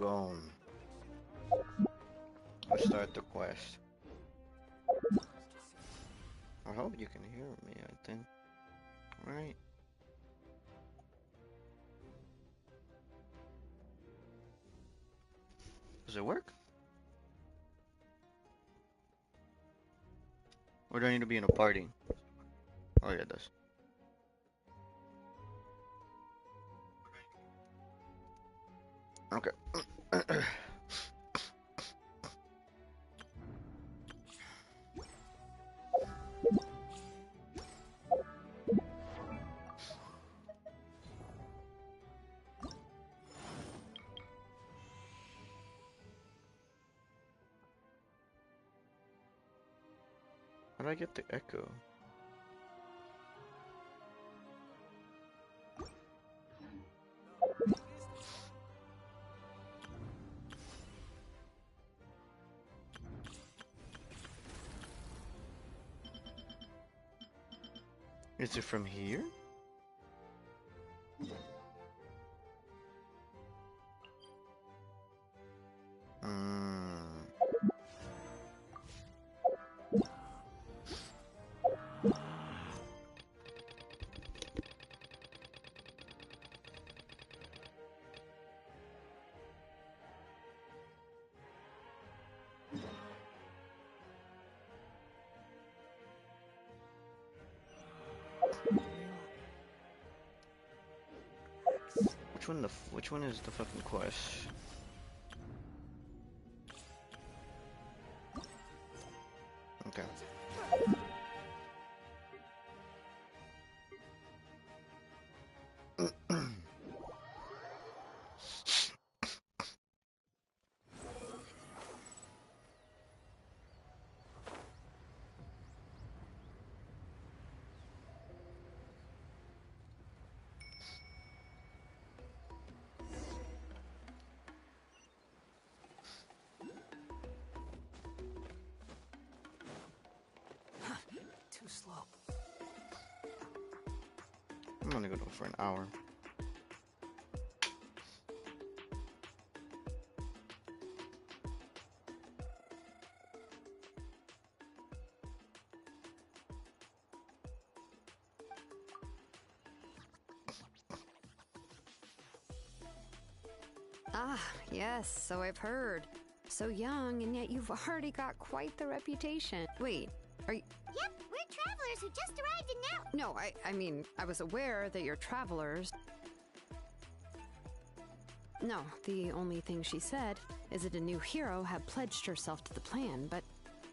go. Let's start the quest. I hope you can hear me, I think. Right? Does it work? Or do I need to be in a party? Oh yeah, it does. Okay. How do I get the echo? Is it from here? Which one is the fucking quest? Okay. Too slow. I'm gonna go for an hour. Ah, yes, so I've heard. So young, and yet you've already got quite the reputation. Wait, are you... Yep, we're travelers who just arrived in now. No, I mean, I was aware that you're travelers. No, the only thing she said is that a new hero had pledged herself to the plan, but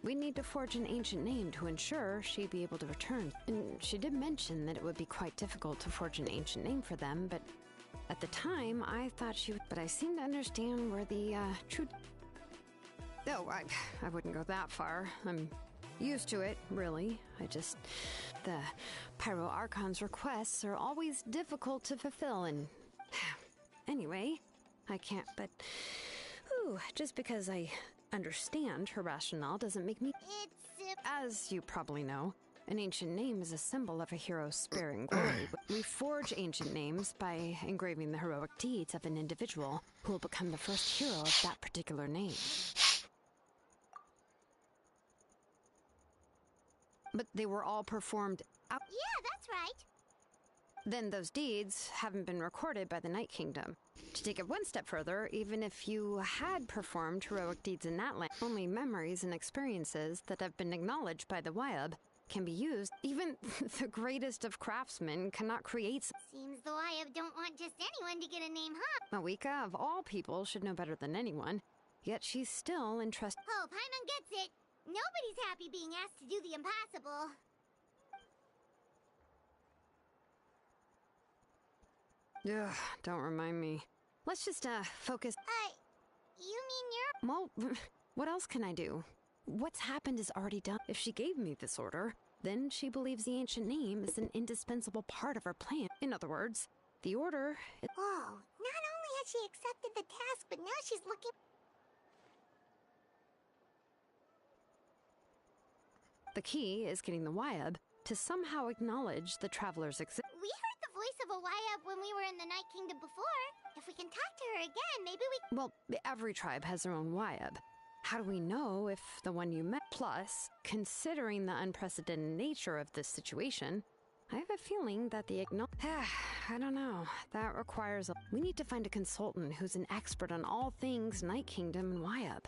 we need to forge an ancient name to ensure she'd be able to return. And she did mention that it would be quite difficult to forge an ancient name for them, but at the time, I thought she would... But I seem to understand where the, true... Oh, I wouldn't go that far. I'm used to it, really. The Pyro Archon's requests are always difficult to fulfill, and... Anyway, I can't, but... Ooh, just because I understand her rationale doesn't make me... As you probably know, an ancient name is a symbol of a hero's sparing glory. We forge ancient names by engraving the heroic deeds of an individual who will become the first hero of that particular name. But they were all performed out... Yeah, that's right. Then those deeds haven't been recorded by the Night Kingdom. To take it one step further, even if you had performed heroic deeds in that land, only memories and experiences that have been acknowledged by the Wyab can be used. Even the greatest of craftsmen cannot create... Seems the Wyab don't want just anyone to get a name, huh? Mawika, of all people, should know better than anyone. Yet she's still entrusted... Oh, Paimon gets it. Nobody's happy being asked to do the impossible. Ugh, don't remind me. Let's just, focus... You mean you're... Well, what else can I do? What's happened is already done. If she gave me this order, then she believes the ancient name is an indispensable part of her plan. In other words, the order... Whoa, not only has she accepted the task, but now she's looking... The key is getting the Wyab to somehow acknowledge the traveler's existence. We heard the voice of a Wyab when we were in the Night Kingdom before. If if we can talk to her again, maybe we... Well, every tribe has their own YUb. How do we know if the one you met... Plus, considering the unprecedented nature of this situation, I have a feeling that the I don't know. That requires we need to find a consultant who's an expert on all things Night Kingdom and YUb.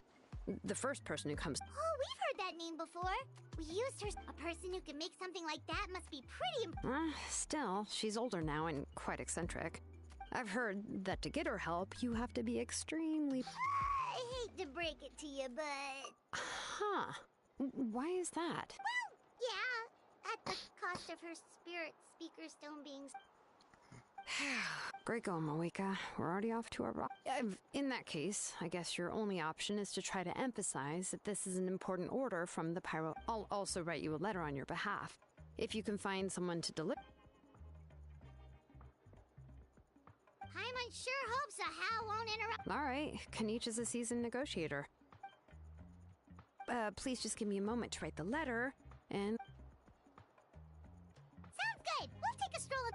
The first person who comes... Oh, we've heard that name before. We used her. A person who can make something like that must be pretty... Still, she's older now and quite eccentric. I've heard that to get her help, you have to be extremely... I hate to break it to you, but... Huh. Why is that? Well, yeah. At the cost of her spirit speaker stone being... Great going, Moeka. We're already off to a rock. In that case, I guess your only option is to try to emphasize that this is an important order from the Pyro. I'll also write you a letter on your behalf. If you can find someone to deliver... Paimon sure hopes a Hal won't interrupt... Alright, Kaniche is a seasoned negotiator. Please just give me a moment to write the letter, and... Sounds good! We'll take a stroll...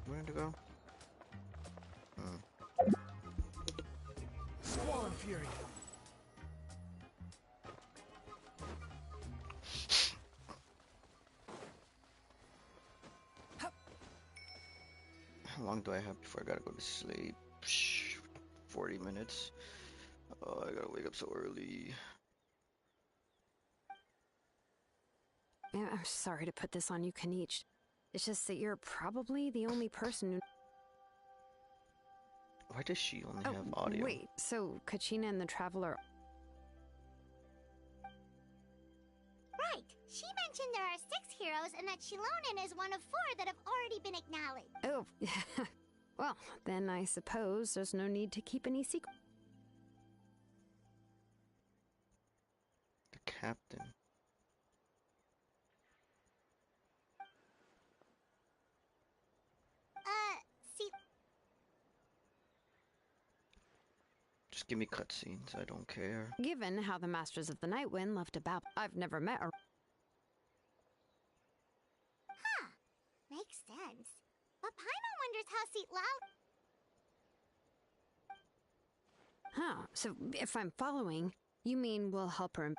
Where to go? Squall and fury. How long do I have before I gotta go to sleep? 40 minutes. Oh, I gotta wake up so early. I'm sorry to put this on you, Kaniche. It's just that you're probably the only person who... Why does she only have audio? Wait, so Kachina and the Traveler... Right. She mentioned there are 6 heroes and that Shilonen is one of 4 that have already been acknowledged. Oh, well, then I suppose there's no need to keep any secret. The captain. See... Just give me cutscenes, I don't care. Given how the Masters of the Night Wind love to babble, I've never met her. Huh. Makes sense. But Paimon wonders how Seat Lao... Huh, so if I'm following, you mean we'll help her...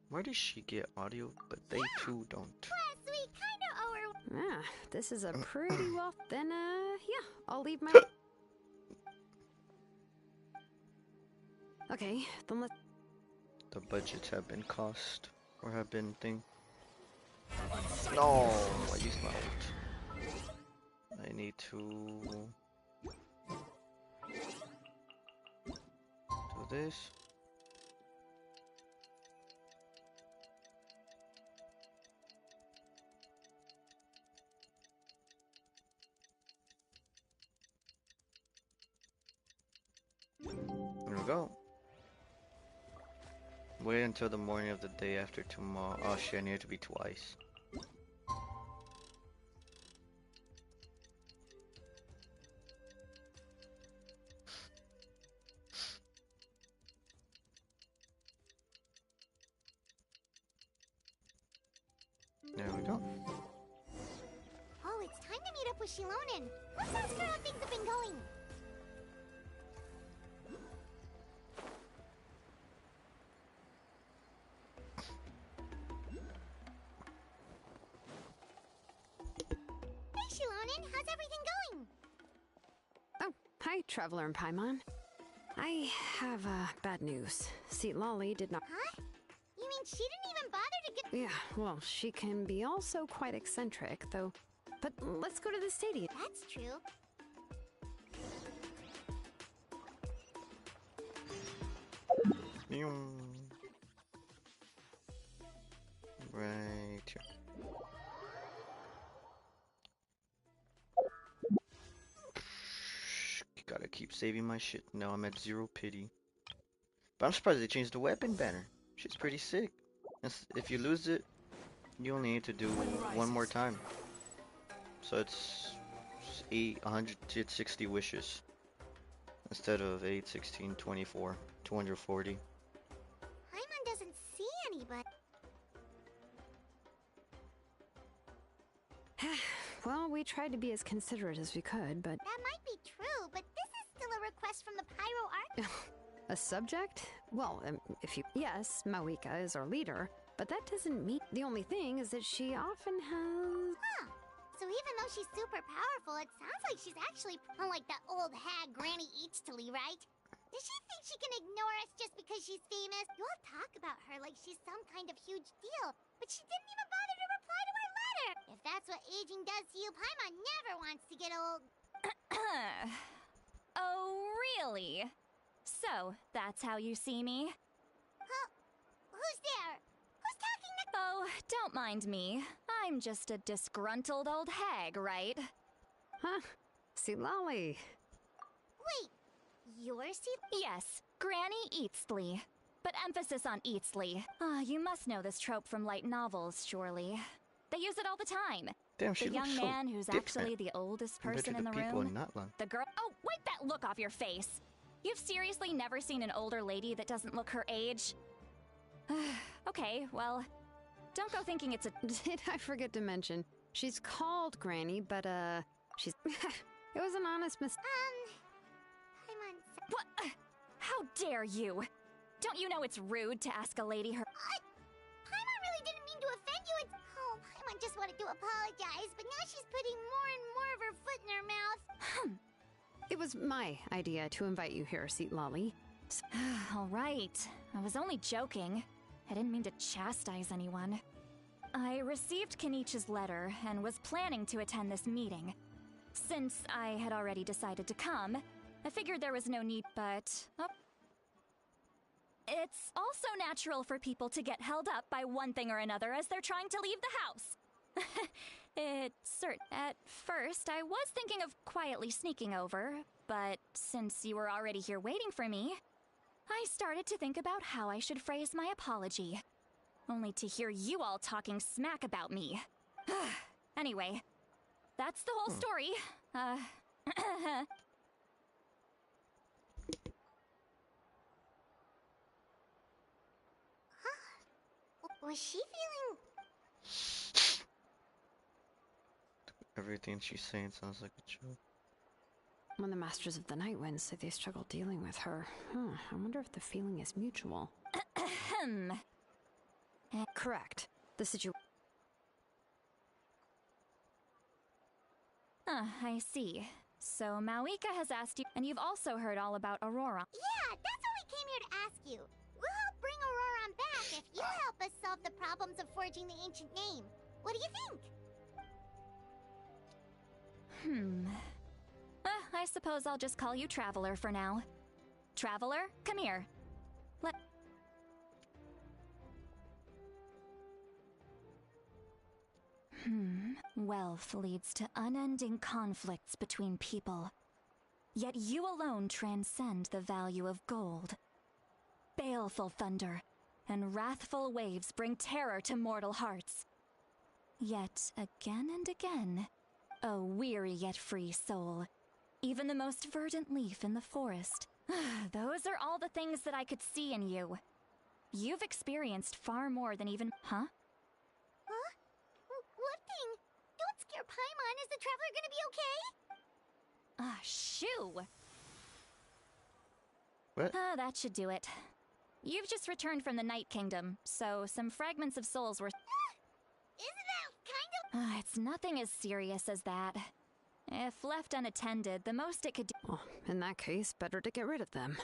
Why does she get audio, but they too don't? Plus, we kinda owe her... Ah, this is a pretty well... Then, yeah, I'll leave my... Okay, then let's... The budgets have been cost, or have been thing. No, I used my ult. I need to do this. There we go. Wait until the morning of the day after tomorrow. Oh shit, I need it to be twice. There we go. Oh, it's time to meet up with Shilonen. Let's ask her how things have been going. Hey, Shilonen, how's everything going? Oh, hi, Traveler and Paimon. I have, bad news. See, Lolly did not... Huh? You mean she didn't even bother to get... Yeah, well, she can be also quite eccentric, though. But let's go to the stadium. That's true. Right here. Gotta keep saving my shit. Now I'm at 0 pity. But I'm surprised they changed the weapon banner. Shit's pretty sick. If you lose it, you only need to do one more time. So it's 160 wishes. Instead of 8, 16, 24, 240. Paimon doesn't see any, but... Well, we tried to be as considerate as we could, but... That might be true, but this is still a request from the Pyro Arc. A subject? Well, if you... Yes, Mawika is our leader, but that doesn't mean... The only thing is that she often has... Huh. So even though she's super powerful, it sounds like she's actually unlike that old hag Granny Eatstily, right? Does she think she can ignore us just because she's famous? You all talk about her like she's some kind of huge deal, but she didn't even bother to reply to our letter. If that's what aging does to you, Paimon never wants to get old. Oh, really? So, that's how you see me? Huh? Who's there? Who's talking next? Oh, don't mind me. I'm just a disgruntled old hag, right? Huh? See, Lolly. Wait, you're Yes, Granny Eatsley. But emphasis on Eatsley. You must know this trope from light novels, surely. They use it all the time. Damn, she The looks young so man who's different actually the oldest compared person to in the the people room. in Natlan. The girl. Oh, wipe that look off your face. You've seriously never seen an older lady that doesn't look her age? Okay, well, don't go thinking it's a. Did I forget to mention? She's called Granny, but, she's... It was an honest mistake. Paimon. What? How dare you? Don't you know it's rude to ask a lady her. Paimon really didn't mean to offend you. Oh, Paimon just wanted to apologize, but now she's putting more and more of her foot in her mouth. It was my idea to invite you here, Seat Lolly. All right. I was only joking. I didn't mean to chastise anyone. I received Kenichi's letter and was planning to attend this meeting. Since I had already decided to come, I figured there was no need, but... Oh. It's also natural for people to get held up by one thing or another as they're trying to leave the house. At first, I was thinking of quietly sneaking over, but since you were already here waiting for me, I started to think about how I should phrase my apology. Only to hear you all talking smack about me. Anyway, that's the whole story. Was she feeling... Everything she's saying sounds like a joke. When the Masters of the Night Wind say they struggle dealing with her, I wonder if the feeling is mutual. Correct. The situation... I see. So Mawika has asked you, and you've also heard all about Aurora. Yeah, that's what we came here to ask you. We'll help bring Auroron back if you help us solve the problems of forging the ancient name. What do you think? I suppose I'll just call you Traveler for now. Traveler, come here. Wealth leads to unending conflicts between people. Yet you alone transcend the value of gold. Baleful thunder and wrathful waves bring terror to mortal hearts. Yet again and again, a weary yet free soul, even the most verdant leaf in the forest. Those are all the things that I could see in you. You've experienced far more than even... Huh? Huh? What thing? Don't scare Paimon. Is the traveler gonna be okay? Shoo! What? That should do it. You've just returned from the Night Kingdom, so some fragments of souls were... Isn't that kind of... It's nothing as serious as that. If left unattended, the most it could do... Oh, in that case, better to get rid of them.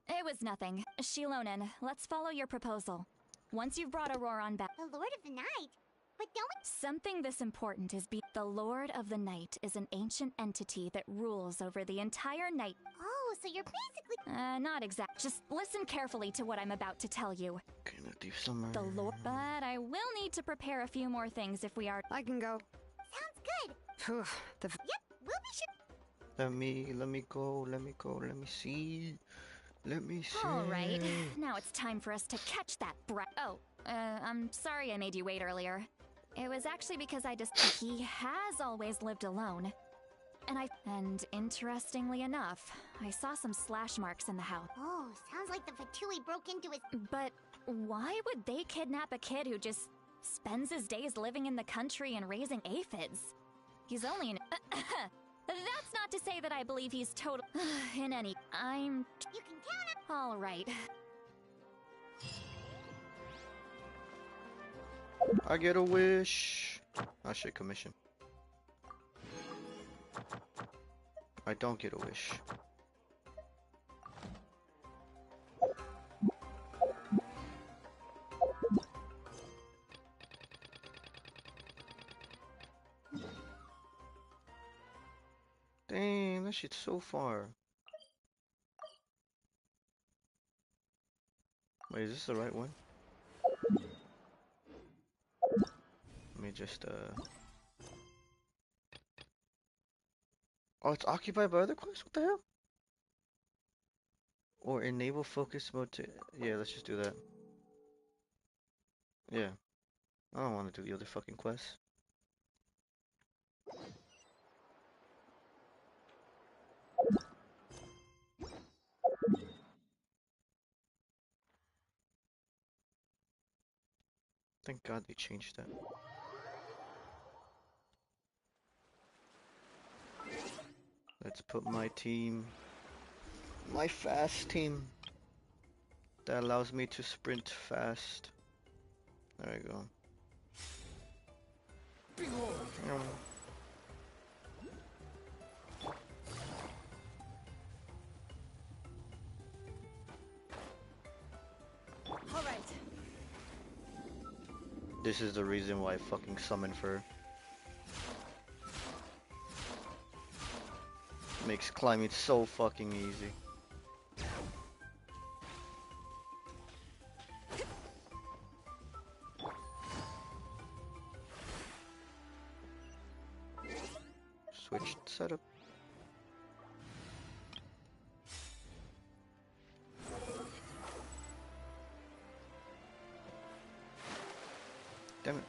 It was nothing. Shilonen, let's follow your proposal. Once you've brought Auroron back... The Lord of the Night? But don't we... Something this important is the Lord of the Night is an ancient entity that rules over the entire night... Oh, so you're basically... Not exact. Just listen carefully to what I'm about to tell you. Gonna do some. The Lord... But I will need to prepare a few more things if we are... I can go. Sounds good. Phew, the... Yep, we'll be sure... Let me go, let me see. Let me see. All right, now it's time for us to catch that brat. Oh, I'm sorry I made you wait earlier. It was actually because he has always lived alone. And interestingly enough, I saw some slash marks in the house. Oh, sounds like the Fatui broke into his... But why would they kidnap a kid who just spends his days living in the country and raising aphids. He's only an... That's not to say that I believe he's total... in any... I'm... You can count on... All right. I get a wish. I should commission. I don't get a wish. Dang, that shit's so far. Wait, is this the right one? Let me just, Oh, it's occupied by other quests? What the hell? Or enable focus mode to... Yeah, let's just do that. Yeah. I don't want to do the other fucking quests. Thank God they changed that. Let's put my team, my fast team, that allows me to sprint fast. There we go. All right. This is the reason why I fucking summon Fur. Makes climbing so fucking easy. Switched setup. Damn it.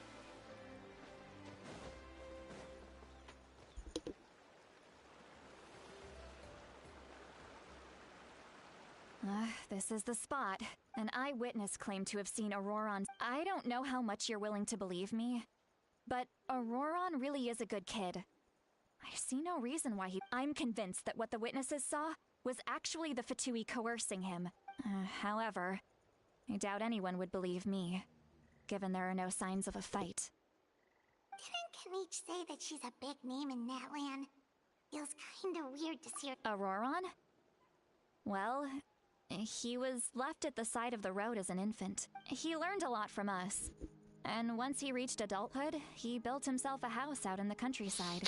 This is the spot. An eyewitness claimed to have seen Auroron. I don't know how much you're willing to believe me, but Auroron really is a good kid. I see no reason why he... I'm convinced that what the witnesses saw was actually the Fatui coercing him. However, I doubt anyone would believe me, given there are no signs of a fight. Didn't Kaniche say that she's a big name in that land? Feels kinda weird to see her... Auroron? Well, he was left at the side of the road as an infant. He learned a lot from us. And once he reached adulthood, he built himself a house out in the countryside.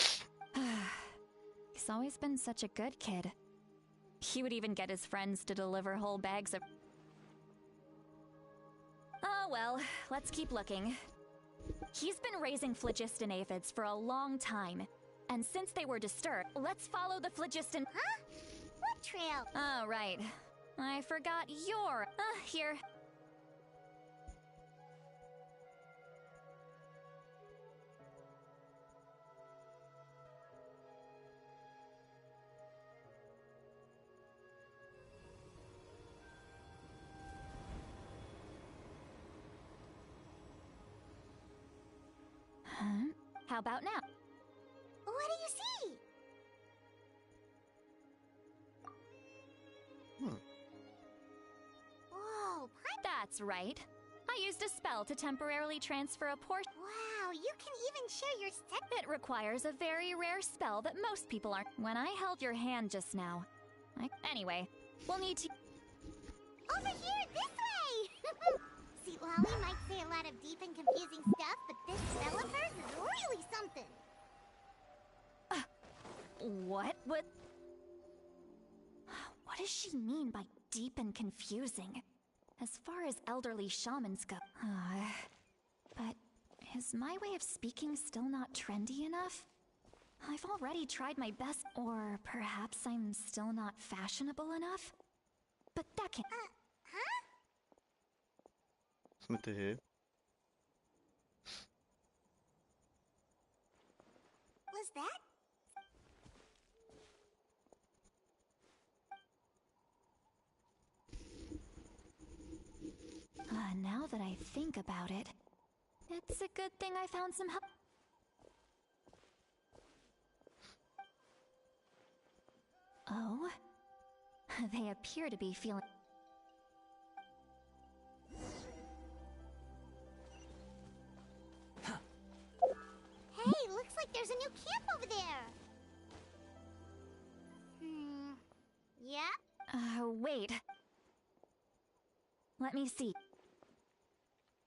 He's always been such a good kid. He would even get his friends to deliver whole bags of... Oh well, let's keep looking. He's been raising phlogiston aphids for a long time. And since they were disturbed, let's follow the phlogiston... Huh? What trail? Oh, right. I forgot your... here. Huh? How about now? What do you see? Whoa, That's right. I used a spell to temporarily transfer a portion. wow, you can even share your set. It requires a very rare spell that most people aren't. When I held your hand just now... Anyway, we'll need to... Over here, this way! See, Lolly might say a lot of deep and confusing stuff, but this spell of hers is really something. What? What does she mean by deep and confusing? As far as elderly shamans go... but is my way of speaking still not trendy enough? I've already tried my best, or perhaps I'm still not fashionable enough? But that can't... Huh? Smith the head. Was that? Now that I think about it, It's a good thing I found some help. Oh? They appear to be feeling... Hey, looks like there's a new camp over there. Yeah? Wait. Let me see.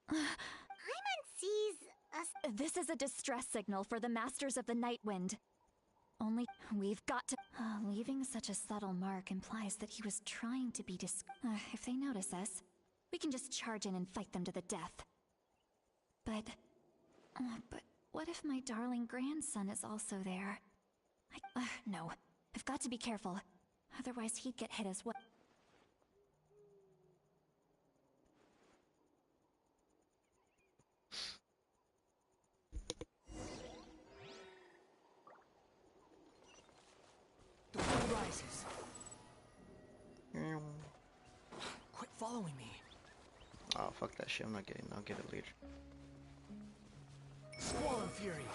Paimon sees us. This is a distress signal for the Masters of the Nightwind. Only we've got to... leaving such a subtle mark implies that he was trying to be if they notice us, we can just charge in and fight them to the death. But what if my darling grandson is also there? No. I've got to be careful. Otherwise he'd get hit as well. The wind rises. Quit following me. Oh, fuck that shit. I'm not getting it. I'll get it later. Squall and fury.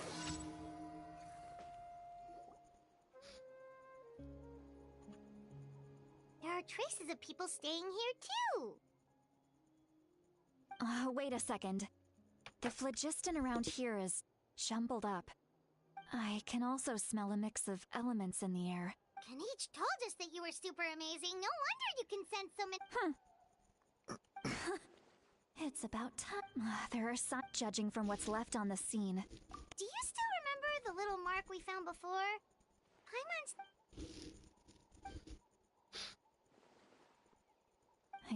There are traces of people staying here too. Wait a second. The phlogiston around here is jumbled up. I can also smell a mix of elements in the air. Kanich told us that you were super amazing. No wonder you can sense so many. It's about time. There are some judging from what's left on the scene. Do you still remember the little mark we found before? Paimon's...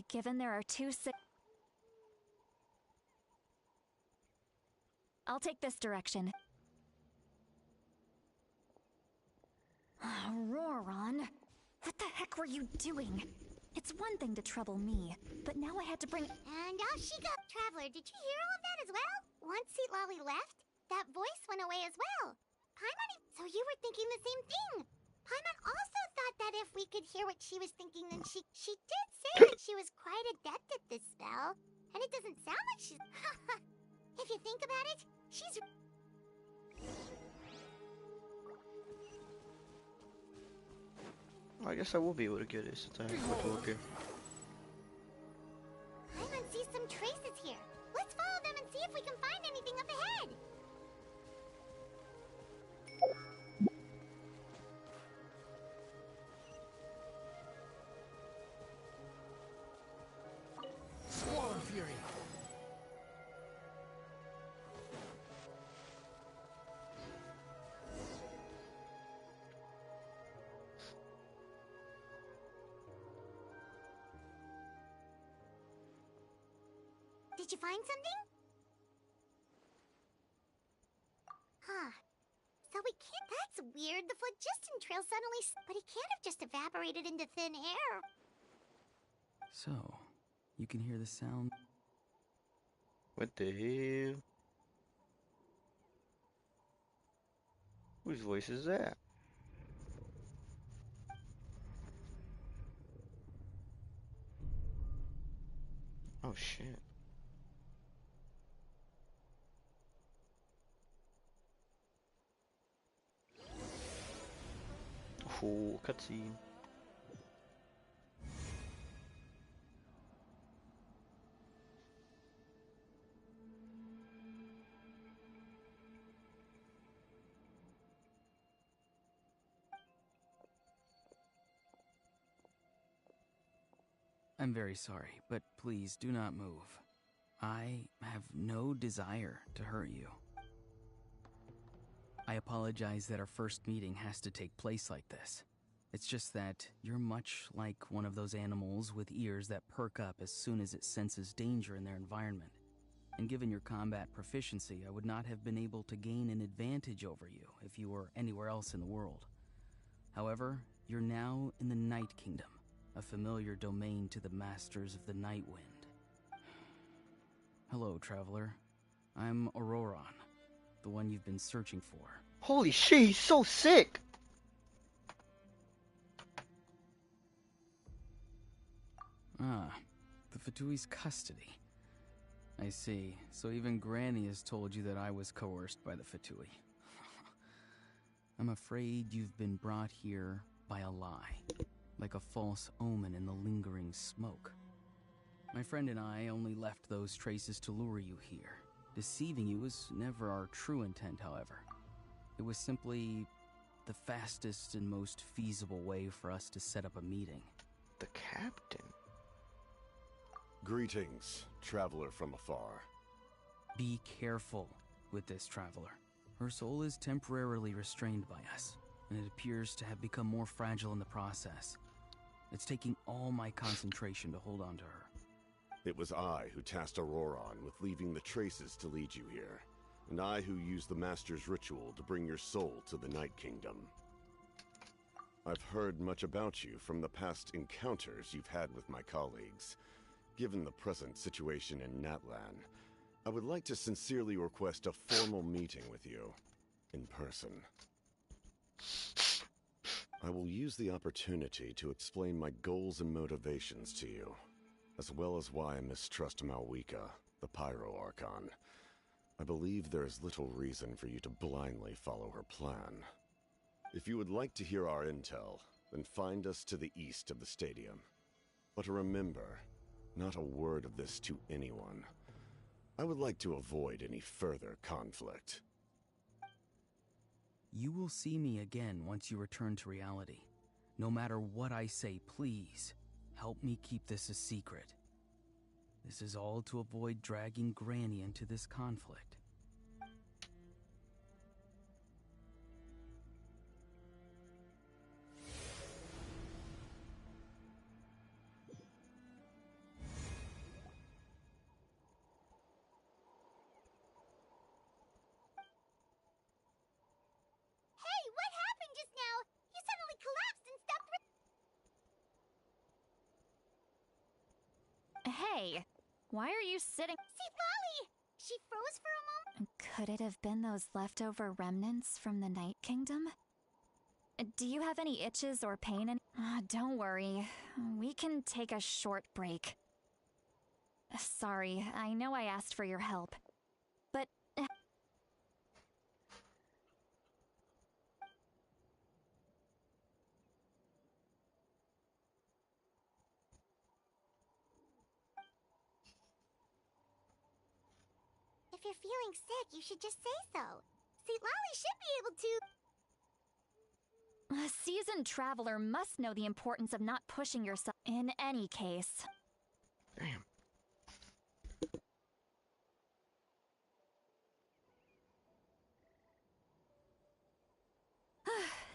Given there are two I'll take this direction. Roron, what the heck were you doing? It's one thing to trouble me, but now I had to bring... And out she got. Traveler, did you hear all of that as well? Once Lolly left, that voice went away as well. Paimon... So you were thinking the same thing. Paimon also thought that if we could hear what she was thinking, then she did say that she was quite adept at this spell. And it doesn't sound like she's... If you think about it, she's... I guess I will be able to get it since I have to look here. Paimon sees some traces here. Let's follow them and see if we can find anything up ahead. Squall and fury. Did you find something? Huh. So we can't... That's weird. The phlogiston trail suddenly... But it can't have just evaporated into thin air. So, you can hear the sound? What the hell? Whose voice is that? Oh shit. Oh, cutscene. I'm very sorry, but please do not move. I have no desire to hurt you. I apologize that our first meeting has to take place like this. It's just that you're much like one of those animals with ears that perk up as soon as it senses danger in their environment. And given your combat proficiency, I would not have been able to gain an advantage over you if you were anywhere else in the world. However, you're now in the Night Kingdom, a familiar domain to the Masters of the Nightwind. Hello, traveler. I'm Auroron, the one you've been searching for. Holy shit, he's so sick! Ah, the Fatui's custody. I see. So even Granny has told you that I was coerced by the Fatui. I'm afraid you've been brought here by a lie, like a false omen in the lingering smoke. My friend and I only left those traces to lure you here. Deceiving you was never our true intent, however. It was simply the fastest and most feasible way for us to set up a meeting. The captain? Greetings, traveler from afar. Be careful with this traveler. Her soul is temporarily restrained by us, and it appears to have become more fragile in the process. It's taking all my concentration to hold on to her. It was I who tasked Auroron with leaving the traces to lead you here, and I who used the Master's ritual to bring your soul to the Night Kingdom. I've heard much about you from the past encounters you've had with my colleagues. Given the present situation in Natlan, I would like to sincerely request a formal meeting with you, in person. I will use the opportunity to explain my goals and motivations to you, as well as why I mistrust Malwika, the Pyro Archon. I believe there is little reason for you to blindly follow her plan. If you would like to hear our intel, then find us to the east of the stadium. But remember, not a word of this to anyone. I would like to avoid any further conflict. You will see me again once you return to reality. No matter what I say, please, help me keep this a secret. This is all to avoid dragging Granny into this conflict. Hey, what happened just now? You suddenly collapsed and stopped. Hey, why are you sitting? See, Lolly! She froze for a moment. Could it have been those leftover remnants from the Night Kingdom? Do you have any itches or pain? Don't worry. We can take a short break. Sorry, I know I asked for your help. But... If you're feeling sick, you should just say so. See, Lolly should be able to... A seasoned traveler must know the importance of not pushing yourself in any case. Damn.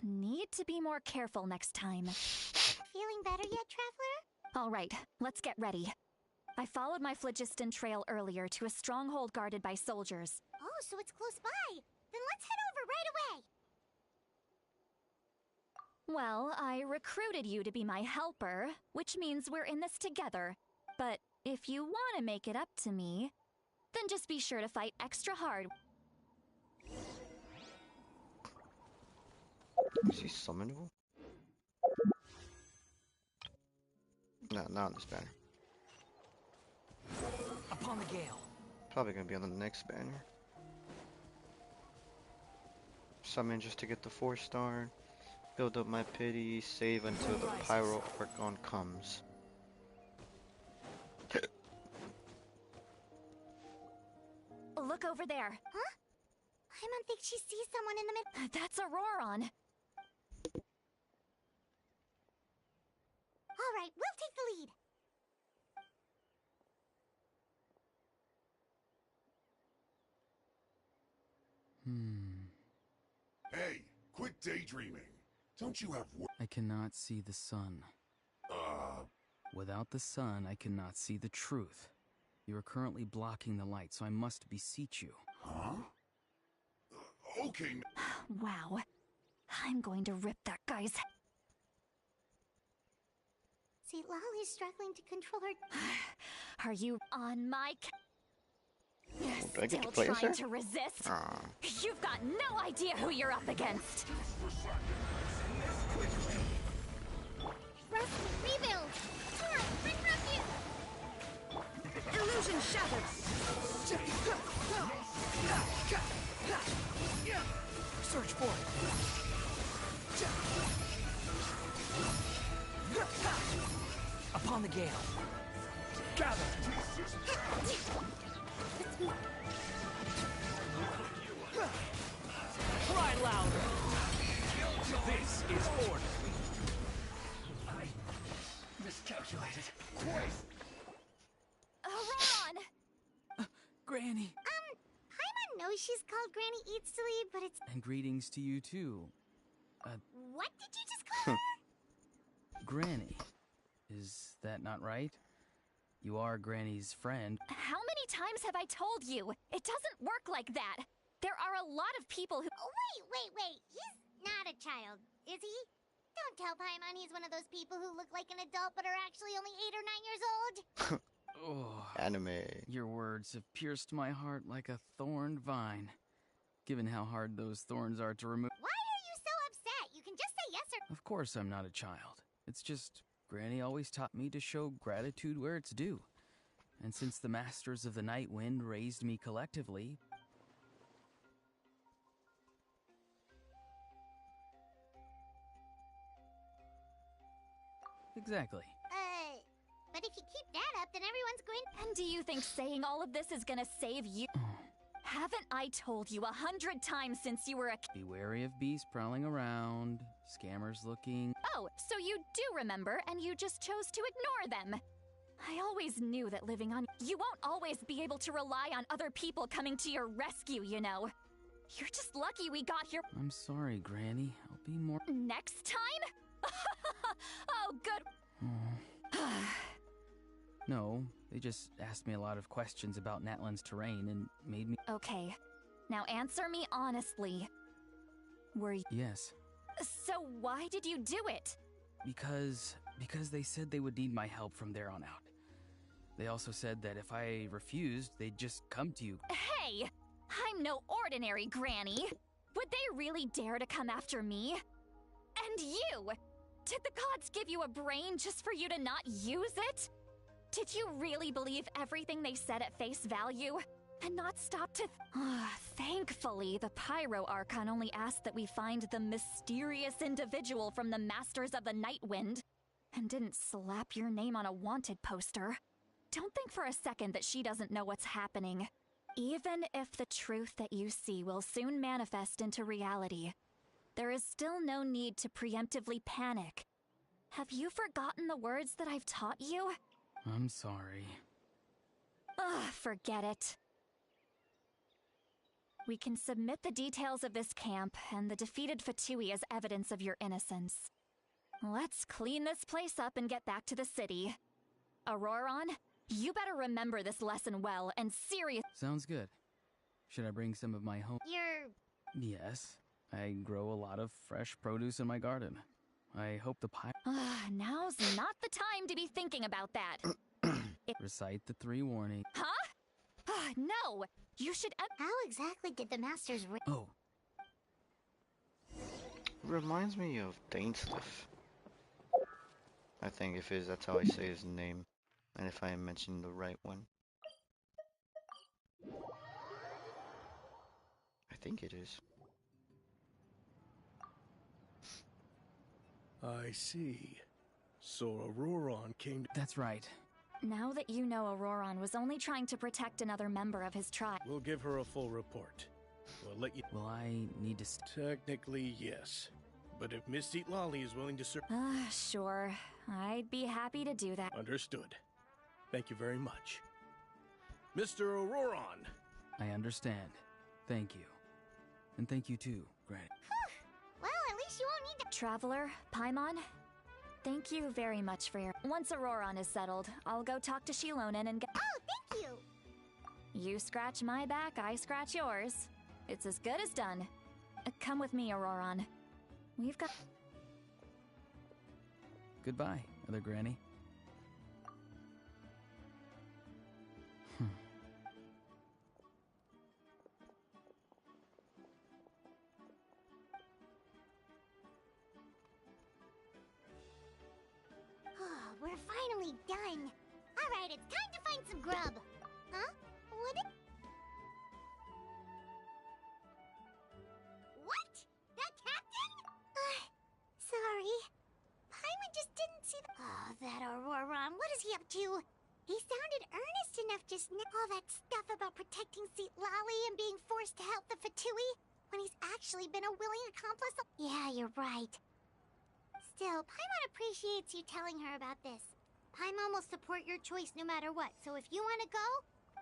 Need to be more careful next time. Feeling better yet, traveler? All right, let's get ready. I followed my phlogiston trail earlier to a stronghold guarded by soldiers. Oh, so it's close by. Then let's head over right away. Well, I recruited you to be my helper, which means we're in this together. But if you want to make it up to me, then just be sure to fight extra hard. Is he summonable? No, not on this banner. Upon the gale. Probably gonna be on the next banner. Summon just to get the 4-star. Build up my pity. Save until the Pyro Archon comes. Look over there. Huh? I don't think she sees someone in the middle. That's Auroron. All right, we'll take the lead. Hey, quit daydreaming. Don't you have work? I cannot see the sun. Without the sun, I cannot see the truth. You are currently blocking the light, so I must beseech you. Huh? Okay. Wow. I'm going to rip that guy's... See, Lolly's struggling to control her. Are you on my... Do I get to Still play as trying her? to resist? Aw. You've got no idea who you're up against. Rusty, rebuild! Sora, bring Ruffy! Illusion shattered! Search for it. Upon the gale. Gather. Cry louder. This is order. I miscalculated. Ron! Granny! Paimon knows she's called Granny Eats to Leave, but it's... And greetings to you too. What did you just call her? Granny. Is that not right? You are Granny's friend. How many times have I told you? It doesn't work like that. There are a lot of people who... Oh, wait. He's not a child, is he? Don't tell Paimon he's one of those people who look like an adult but are actually only 8 or 9 years old. Oh, Anime. your words have pierced my heart like a thorned vine. Given how hard those thorns are to remove... Why are you so upset? You can just say yes or... Of course I'm not a child. It's just, Granny always taught me to show gratitude where it's due. And since the Masters of the Night Wind raised me collectively... Exactly. But if you keep that up, then everyone's going... And do you think saying all of this is gonna save you? Haven't I told you 100 times since you were a Be wary of beasts prowling around, scammers looking... Oh, so you do remember, and you just chose to ignore them. I always knew that living on... You won't always be able to rely on other people coming to your rescue, you know. You're just lucky we got here... I'm sorry, Granny. I'll be more... Next time? Oh, good. No, they just asked me a lot of questions about Natlan's terrain and made me... Okay, now answer me honestly. Were you... Yes. So why did you do it? Because they said they would need my help from there on out. They also said that if I refused, they'd just come to you. Hey! I'm no ordinary granny. Would they really dare to come after me? And you! Did the gods give you a brain just for you to not use it? Did you really believe everything they said at face value? And not stop to... Thankfully, the Pyro Archon only asked that we find the mysterious individual from the Masters of the Night Wind, and didn't slap your name on a wanted poster. Don't think for a second that she doesn't know what's happening. Even if the truth that you see will soon manifest into reality, there is still no need to preemptively panic. Have you forgotten the words that I've taught you? I'm sorry. Forget it. We can submit the details of this camp and the defeated Fatui as evidence of your innocence. Let's clean this place up and get back to the city. Auroron, you better remember this lesson well and serious- Sounds good. Should I bring some of my home- Yes. I grow a lot of fresh produce in my garden. I hope the pie- Now's not the time to be thinking about that. Recite the 3 warnings. Huh? No! You should- How exactly did the Masters... Oh. Reminds me of Dainsliff. I think if is that's how I say his name. And if I am mentioning the right one. I think it is. I see. So Auroron came... That's right. Now that you know Auroron was only trying to protect another member of his tribe. We'll give her a full report. We'll let you... Will I need to... Technically, yes. But if Miss Lolly is willing to serve... Sure. I'd be happy to do that. Understood. Thank you very much. Mr. Auroron! I understand. Thank you. And thank you too, Granny. Well, at least you won't need to... Traveler, Paimon, thank you very much for your... Once Auroron is settled, I'll go talk to Shilonen and get... Oh, thank you! You scratch my back, I scratch yours. It's as good as done. Come with me, Auroron. We've got... Goodbye, other Granny. We're finally done. All Alright, it's time to find some grub. Huh? What? What? That captain? Sorry. Paimon just didn't see the— Oh, that Auroron. What is he up to? He sounded earnest enough just now. All that stuff about protecting Seat Lolly and being forced to help the Fatui when he's actually been a willing accomplice. Yeah, you're right. Still, Paimon appreciates you telling her about this. Paimon will support your choice no matter what, so if you want to go,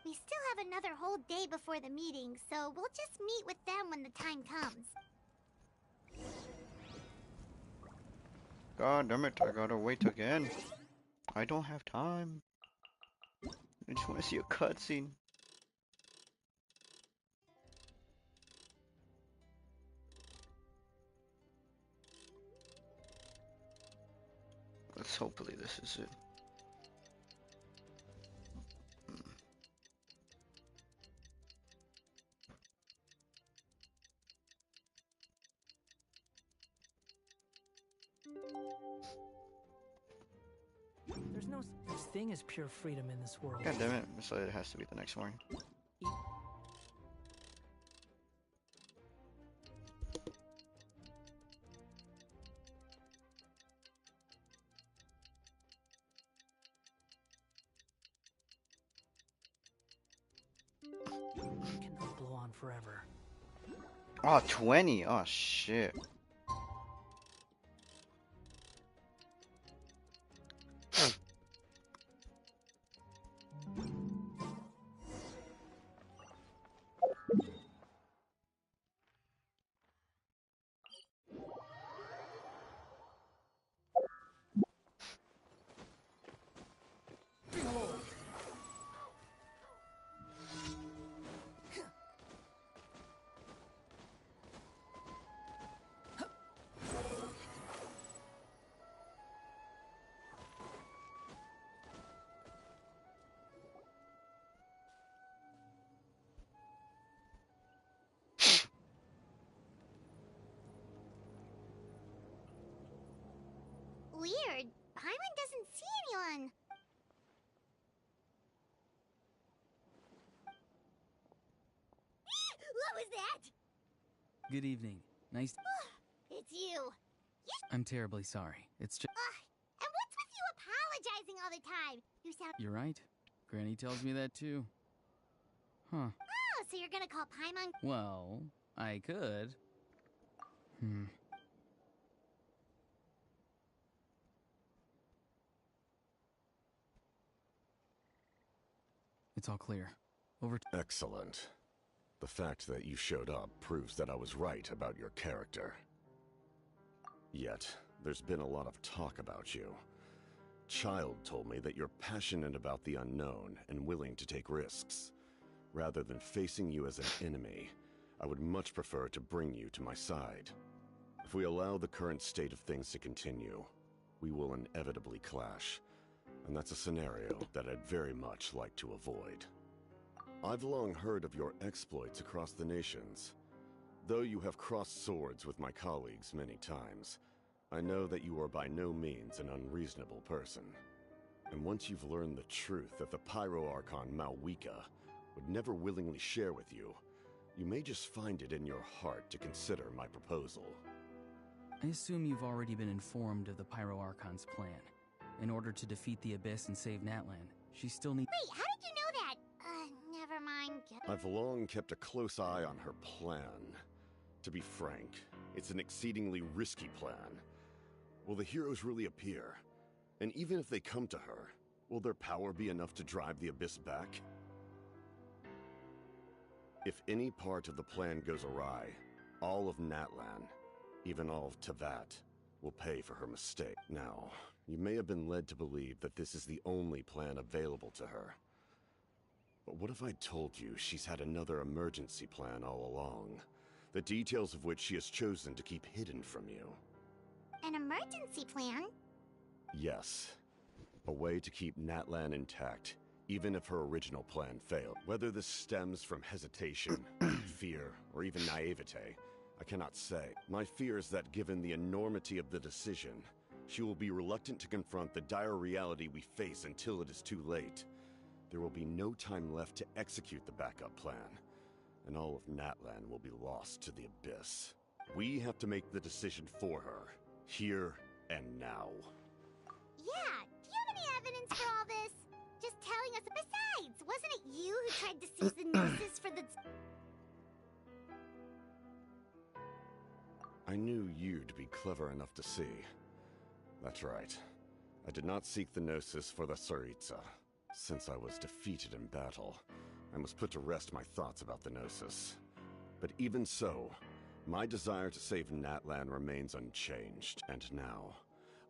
we still have another whole day before the meeting, so we'll just meet with them when the time comes. God damn it, I gotta wait again. I don't have time. I just want to see a cutscene. Let's hopefully this is it. There's no such thing as pure freedom in this world. God damn it, so it has to be the next one. Cannot blow on forever. Oh, 20. Oh, shit. Weird. Paimon doesn't see anyone. What was that? Good evening. Nice. It's you. I'm terribly sorry. It's just. And what's with you apologizing all the time? You sound— You're right. Granny tells me that too. Huh. Oh, so you're gonna call Paimon— Well, I could. It's all clear. Over to— Excellent. The fact that you showed up proves that I was right about your character. Yet, there's been a lot of talk about you. Child told me that you're passionate about the unknown and willing to take risks. Rather than facing you as an enemy, I would much prefer to bring you to my side. If we allow the current state of things to continue, we will inevitably clash, and that's a scenario that I'd very much like to avoid. I've long heard of your exploits across the nations. Though you have crossed swords with my colleagues many times, I know that you are by no means an unreasonable person. And once you've learned the truth that the Pyro Archon Malwika would never willingly share with you, you may just find it in your heart to consider my proposal. I assume you've already been informed of the Pyro Archon's plan. In order to defeat the Abyss and save Natlan, she still needs— Wait, how did you know that? Never mind. I've long kept a close eye on her plan. To be frank, it's an exceedingly risky plan. Will the heroes really appear? And even if they come to her, will their power be enough to drive the Abyss back? If any part of the plan goes awry, all of Natlan, even all of Teyvat, will pay for her mistake. Now, you may have been led to believe that this is the only plan available to her. But what if I told you she's had another emergency plan all along, the details of which she has chosen to keep hidden from you? An emergency plan? Yes. A way to keep Natlan intact, even if her original plan failed. Whether this stems from hesitation, fear, or even naivete, I cannot say. My fear is that given the enormity of the decision, she will be reluctant to confront the dire reality we face until it is too late. there will be no time left to execute the backup plan, and all of Natlan will be lost to the abyss. We have to make the decision for her, here and now. Yeah, do you have any evidence for all this? Just telling us. Besides, wasn't it you who tried to seize the Gnosis for the... I knew you'd be clever enough to see. That's right. I did not seek the Gnosis for the Tsaritsa. Since I was defeated in battle, I must put to rest my thoughts about the Gnosis. But even so, my desire to save Natlan remains unchanged, and now,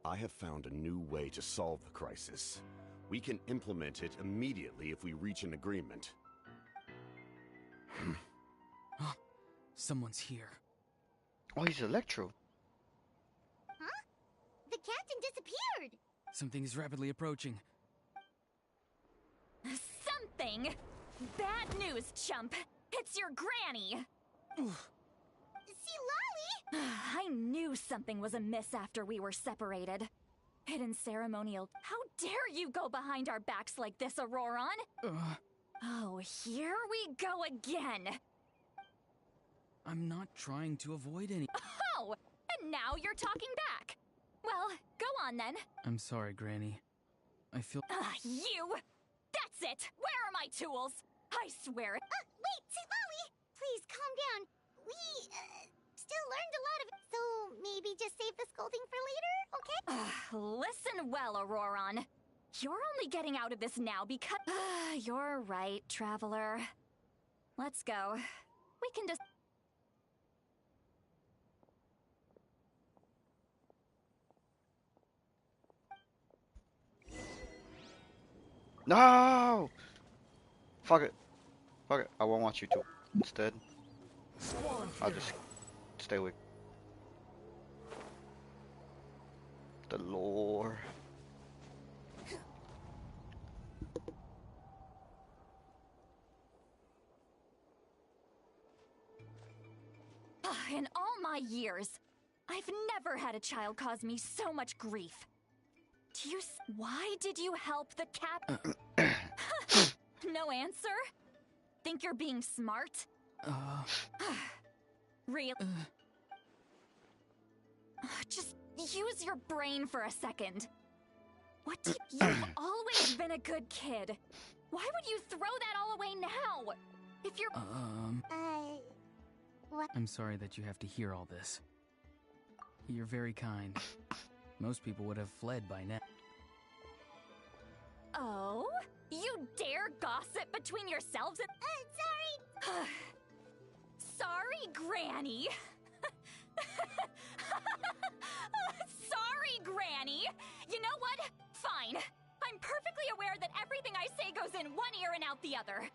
I have found a new way to solve the crisis. We can implement it immediately if we reach an agreement. Someone's here. Oh, he's Electro. Huh? The captain disappeared! Something is rapidly approaching. Something? Bad news, chump. It's your granny. See, Lolly? I knew something was amiss after we were separated. Hidden ceremonial. How dare you go behind our backs like this, Auroron? Oh, here we go again. I'm not trying to avoid any. Oh, and now you're talking back. Well, go on then. I'm sorry, Granny. I feel. You! That's it! Where are my tools? I swear. Wait, see, Lolly! Please, calm down. We, still learned a lot of it. So, maybe just save the scolding for later, okay? Listen well, Auroron. You're only getting out of this now because... You're right, Traveler. Let's go. We can just... No! Fuck it. Fuck it. I won't want you to. Instead, I'll just stay with the lore. In all my years, I've never had a child cause me so much grief. Do you why did you help the cap? No answer? Think you're being smart? Real? Just use your brain for a second. What do you've always been a good kid. Why would you throw that all away now? If you're... What? I'm sorry that you have to hear all this. You're very kind. Most people would have fled by now. Oh? You dare gossip between yourselves and... Sorry! Sorry, Granny! Sorry, Granny! You know what? Fine. I'm perfectly aware that everything I say goes in one ear and out the other.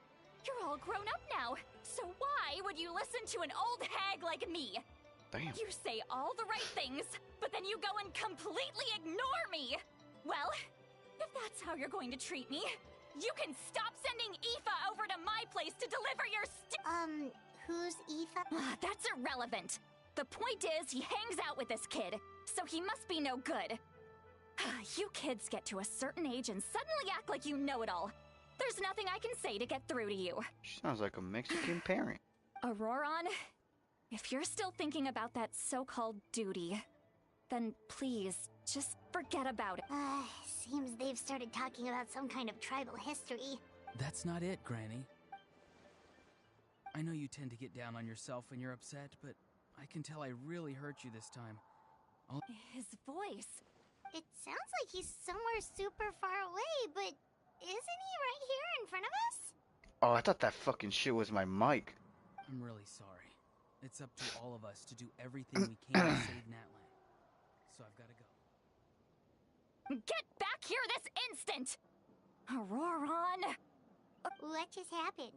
You're all grown up now, so why would you listen to an old hag like me? Damn. You say all the right things, but then you go and completely ignore me! Well, if that's how you're going to treat me, you can stop sending Aoife over to my place to deliver your who's Aoife? That's irrelevant. The point is, he hangs out with this kid, so he must be no good. You kids get to a certain age and suddenly act like you know it all. There's nothing I can say to get through to you. She sounds like a Mexican parent. Auroron, if you're still thinking about that so-called duty, then please, just forget about it. Seems they've started talking about some kind of tribal history. That's not it, Granny. I know you tend to get down on yourself when you're upset, but I can tell I really hurt you this time. His voice. It sounds like he's somewhere super far away, but isn't he right here in front of us? Oh, I thought that fucking shit was my mic. I'm really sorry. It's up to all of us to do everything we can to save Natlan. So I've got to go. Get back here this instant! Auroron! What just happened?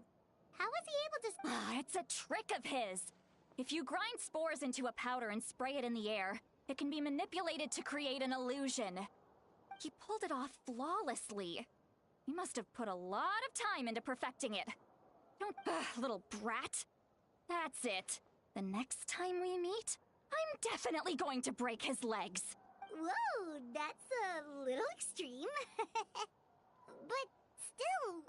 How was he able to... It's a trick of his. If you grind spores into a powder and spray it in the air, it can be manipulated to create an illusion. He pulled it off flawlessly. He must have put a lot of time into perfecting it. Don't... little brat. That's it. The next time we meet, I'm definitely going to break his legs. Whoa, that's a little extreme. But still...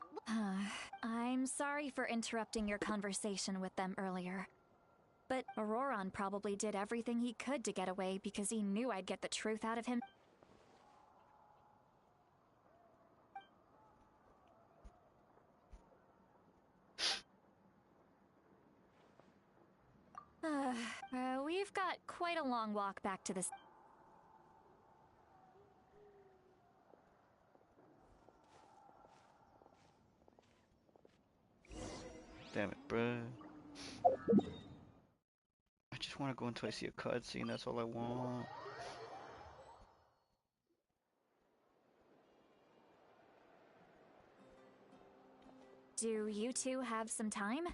I'm sorry for interrupting your conversation with them earlier. But Auroron probably did everything he could to get away because he knew I'd get the truth out of him. We've got quite a long walk back to this. Damn it, bruh. I just want to go until I see a cutscene, that's all I want. Do you two have some time?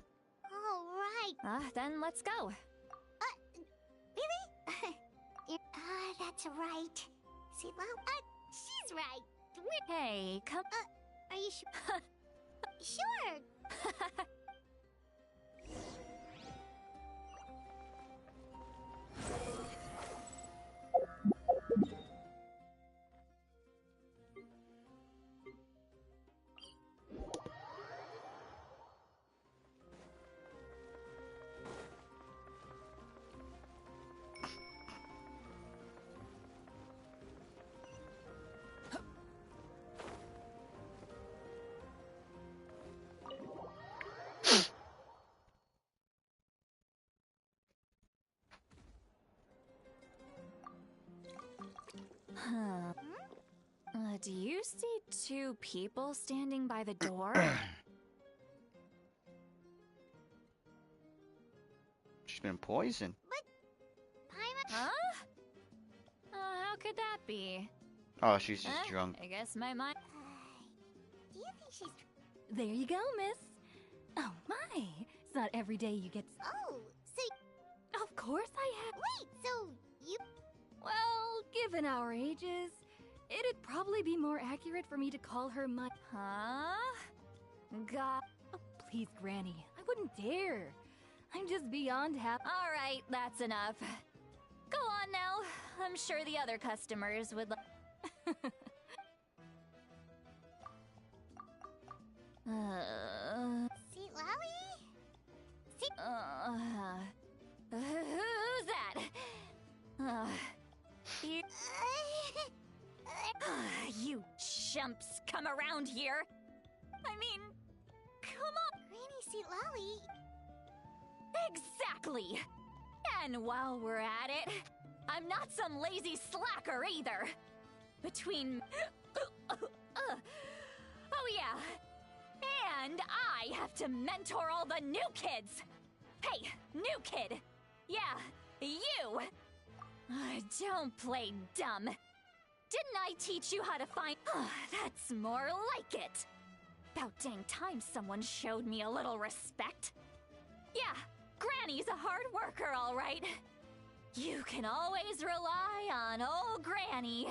All right. Then let's go. Really? That's right. See, well, she's right. Hey, come. Are you sure? Sure. Do you see two people standing by the door? She's been poisoned. Paimon? Huh? How could that be? Oh, she's just drunk. I guess my mind. Do you think she's... There you go, miss. Oh my, it's not every day you get... Oh, so... Of course I have... Wait, so you... Well, given our ages, it'd probably be more accurate for me to call her my... Huh? God. Oh, please, Granny, I wouldn't dare. I'm just beyond happy. All right, that's enough. Go on now. I'm sure the other customers would See, Lolly? See... Who's that? You... You chumps come around here. I mean, come on. Granny, see, Lolly... Exactly! And while we're at it, I'm not some lazy slacker either. Between... Oh yeah. And I have to mentor all the new kids. Hey, new kid. Yeah, you. Don't play dumb. Didn't I teach you how to find... That's more like it. About dang time someone showed me a little respect. Yeah, Granny's a hard worker, all right. You can always rely on old Granny.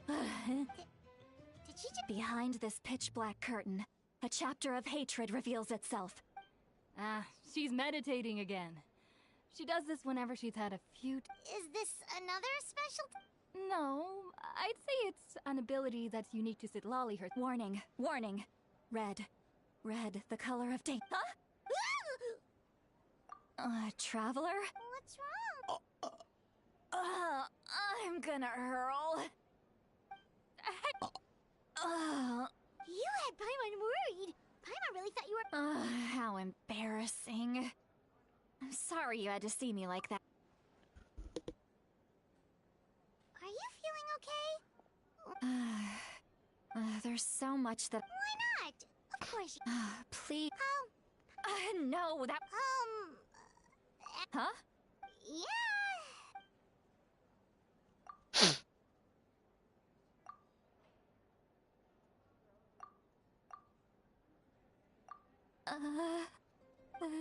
Did she just... Behind this pitch-black curtain, a chapter of hatred reveals itself. She's meditating again. She does this whenever she's had a few... Is this another special... No, I'd say it's an ability that's unique to Sitlali her... Warning, warning. Red. Red, the color of day. Huh? Traveler? What's wrong? I'm gonna hurl. You had Paimon worried. Paimon really thought you were... How embarrassing. I'm sorry you had to see me like that. Are you feeling okay? There's so much that... Why not? Of course you... Please... No, that... Huh? Yeah...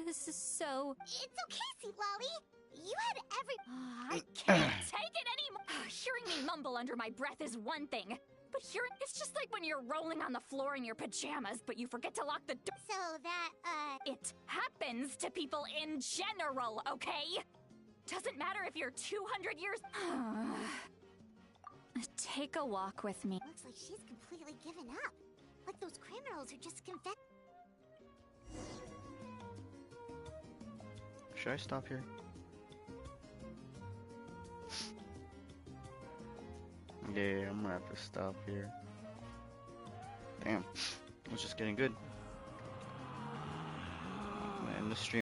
This is so... It's okay, Sweet Lolly. You had every... I can't take it anymore. Hearing me mumble under my breath is one thing, but hearing... It's just like when you're rolling on the floor in your pajamas, but you forget to lock the door. So that, It happens to people in general, okay? Doesn't matter if you're 200 years... Take a walk with me. Looks like she's completely given up. Like those criminals who just confessed. Should I stop here? Yeah, I'm gonna have to stop here. Damn, it's just getting good. I'm gonna end the stream.